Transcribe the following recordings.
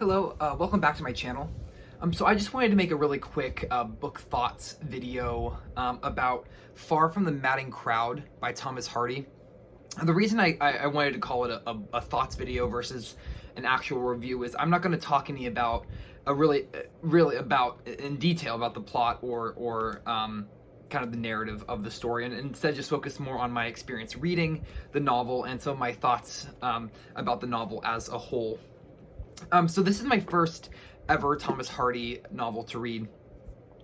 Hello, welcome back to my channel. So I just wanted to make a really quick book thoughts video about Far from the Madding Crowd by Thomas Hardy. And the reason I wanted to call it a thoughts video versus an actual review is I'm not going to talk any about really about in detail about the plot or kind of the narrative of the story, and instead just focus more on my experience reading the novel and some of my thoughts about the novel as a whole. So this is my first ever Thomas Hardy novel to read,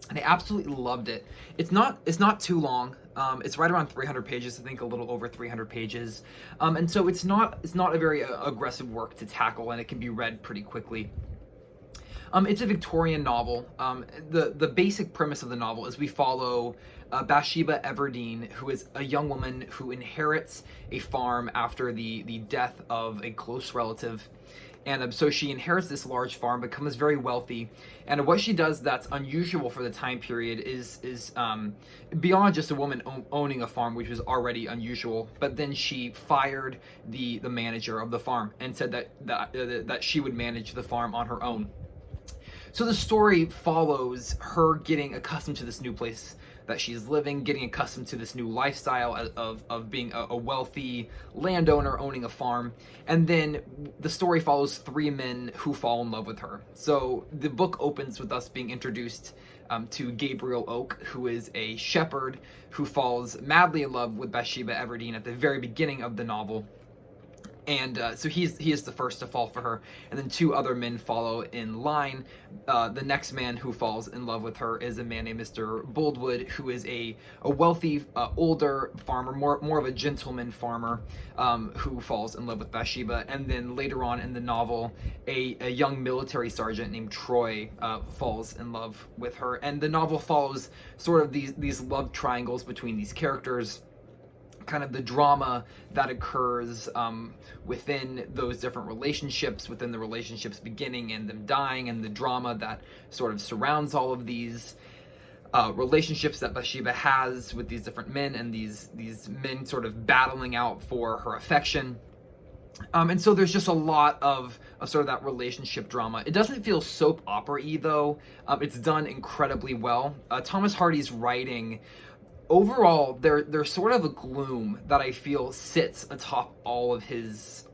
and I absolutely loved it. It's not too long. It's right around 300 pages, I think a little over 300 pages, and so it's not a very aggressive work to tackle, and it can be read pretty quickly. It's a Victorian novel. The basic premise of the novel is we follow Bathsheba Everdeen, who is a young woman who inherits a farm after the death of a close relative. And so she inherits this large farm, becomes very wealthy, and what she does that's unusual for the time period is beyond just a woman owning a farm, which was already unusual. But then she fired the manager of the farm and said that she would manage the farm on her own. So the story follows her getting accustomed to this new place that she's living, getting accustomed to this new lifestyle of being a wealthy landowner owning a farm, and then the story follows three men who fall in love with her. So the book opens with us being introduced to Gabriel Oak, who is a shepherd who falls madly in love with Bathsheba Everdeen at the very beginning of the novel. And so he is the first to fall for her, and then two other men follow in line. The next man who falls in love with her is a man named Mr. Boldwood, who is a wealthy older farmer, more of a gentleman farmer, who falls in love with Bathsheba. And then later on in the novel, a young military sergeant named Troy falls in love with her. And the novel follows sort of these love triangles between these characters, kind of the drama that occurs within those different relationships, within the relationships beginning and them dying, and the drama that sort of surrounds all of these relationships that Bathsheba has with these different men, and these men sort of battling out for her affection. And so there's just a lot of sort of that relationship drama. It doesn't feel soap opera-y though. It's done incredibly well. Thomas Hardy's writing, overall, there's sort of a gloom that I feel sits atop all of his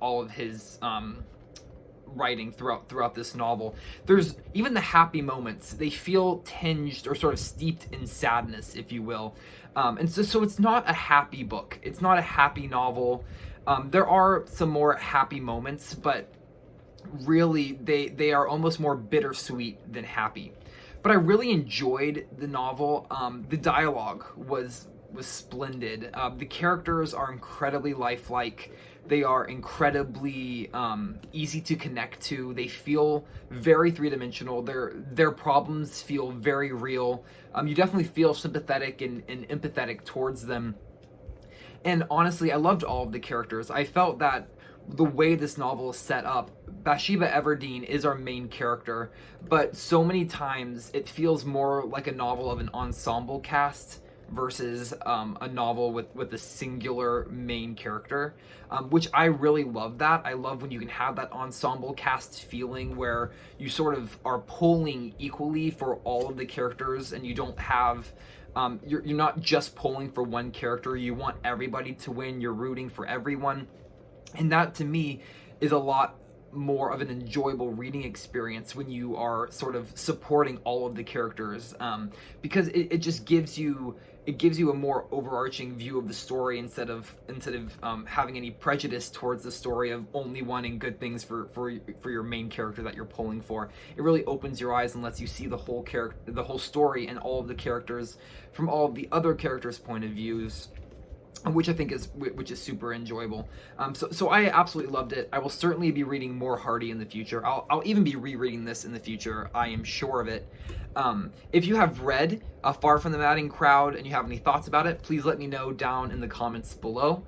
writing throughout this novel. There's even the happy moments, they feel tinged or sort of steeped in sadness, if you will. And so it's not a happy book. It's not a happy novel. There are some more happy moments, but really they are almost more bittersweet than happy. But I really enjoyed the novel. The dialogue was splendid. The characters are incredibly lifelike. They are incredibly easy to connect to. They feel very three-dimensional. Their problems feel very real. You definitely feel sympathetic and empathetic towards them. And honestly, I loved all of the characters. I felt that the way this novel is set up, Bathsheba Everdeen is our main character, but so many times it feels more like a novel of an ensemble cast versus a novel with a singular main character, which I really love that. I love when you can have that ensemble cast feeling where you sort of are pulling equally for all of the characters, and you don't have you're not just pulling for one character. You want everybody to win. You're rooting for everyone. And that, to me, is a lot more of an enjoyable reading experience when you are sort of supporting all of the characters, because it just gives you a more overarching view of the story instead of having any prejudice towards the story of only wanting good things for your main character that you're pulling for. It really opens your eyes and lets you see the whole story and all of the characters from all of the other characters' point of views, which I think is super enjoyable. So I absolutely loved it. I will certainly be reading more Hardy in the future. I'll even be rereading this in the future. I am sure of it. If you have read Far from the Madding Crowd and you have any thoughts about it, please let me know down in the comments below.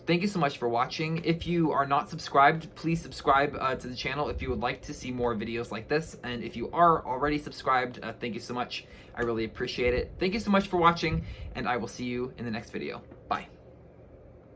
Thank you so much for watching. If you are not subscribed, please subscribe to the channel if you would like to see more videos like this. And if you are already subscribed, thank you so much. I really appreciate it. Thank you so much for watching, and I will see you in the next video. Bye.